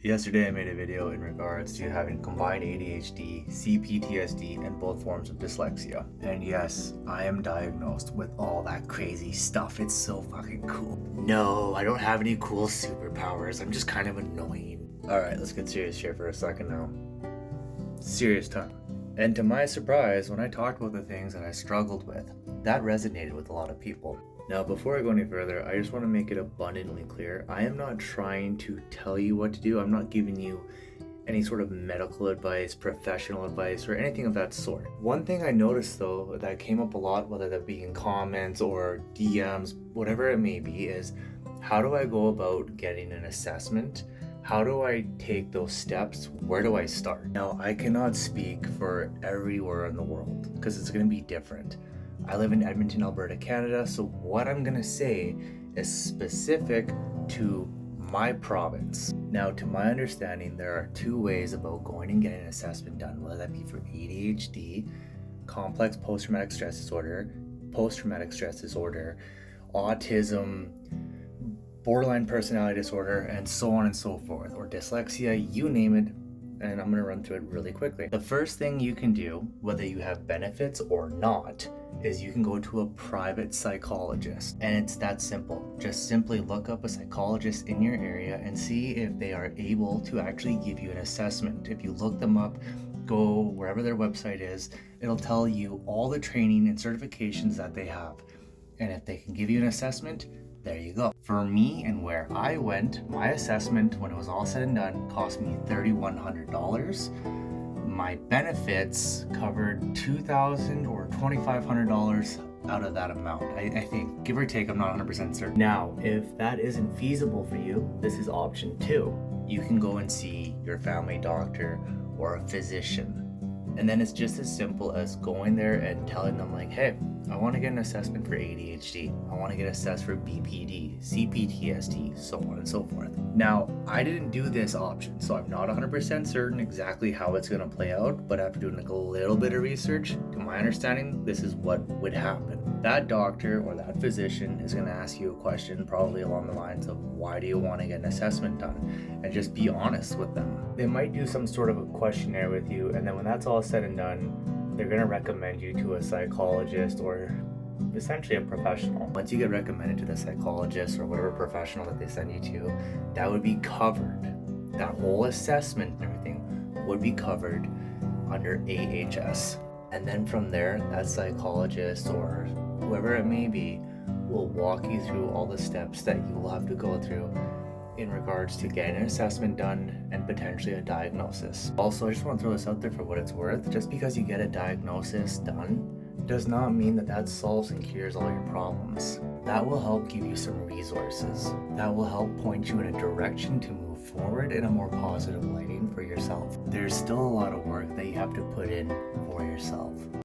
Yesterday I made a video in regards to having combined ADHD, CPTSD, and both forms of dyslexia. And yes, I am diagnosed with all that crazy stuff. It's so fucking cool. No, I don't have any cool superpowers. I'm just kind of annoying. Alright, let's get serious here for a second now. Serious time. And to my surprise, when I talked about the things that I struggled with, that resonated with a lot of people. Now, before I go any further, I just want to make it abundantly clear. I am not trying to tell you what to do. I'm not giving you any sort of medical advice, professional advice, or anything of that sort. One thing I noticed though that came up a lot, whether that be in comments or DMs, whatever it may be, is how do I go about getting an assessment? How do I take those steps? Where do I start? Now, I cannot speak for everywhere in the world because it's going to be different. I live in Edmonton, Alberta, Canada, so what I'm going to say is specific to my province. Now, to my understanding, there are two ways about going and getting an assessment done, whether that be for ADHD, complex post-traumatic stress disorder, autism, borderline personality disorder, and so on and so forth, or dyslexia, you name it, and I'm going to run through it really quickly. The first thing you can do, whether you have benefits or not, is you can go to a private psychologist. And it's that simple. Just simply look up a psychologist in your area and see if they are able to actually give you an assessment. If you look them up, go wherever their website is, it'll tell you all the training and certifications that they have. And if they can give you an assessment, there you go. For me and where I went, my assessment, when it was all said and done, cost me $3,100. My benefits covered $2,000 or $2,500 out of that amount. I think, give or take, I'm not 100% certain. Now, if that isn't feasible for you, this is option 2. You can go and see your family doctor or a physician. And then it's just as simple as going there and telling them like, hey, I want to get an assessment for ADHD. I want to get assessed for BPD, CPTSD, so on and so forth. Now, I didn't do this option, so I'm not 100% certain exactly how it's going to play out, but after doing a little bit of research, to my understanding, this is what would happen. That doctor or that physician is going to ask you a question probably along the lines of, why do you want to get an assessment done? And just be honest with them. They might do some sort of a questionnaire with you, and then when that's all said and done, they're going to recommend you to a psychologist or essentially a professional. Once you get recommended to the psychologist or whatever professional that they send you to, that would be covered. That whole assessment and everything would be covered under AHS. And then from there, that psychologist or whoever it may be will walk you through all the steps that you will have to go through in regards to getting an assessment done and potentially a diagnosis. Also, I just want to throw this out there for what it's worth. Just because you get a diagnosis done does not mean that that solves and cures all your problems. That will help give you some resources. That will help point you in a direction to move forward in a more positive lighting for yourself. There's still a lot of work that you have to put in for yourself.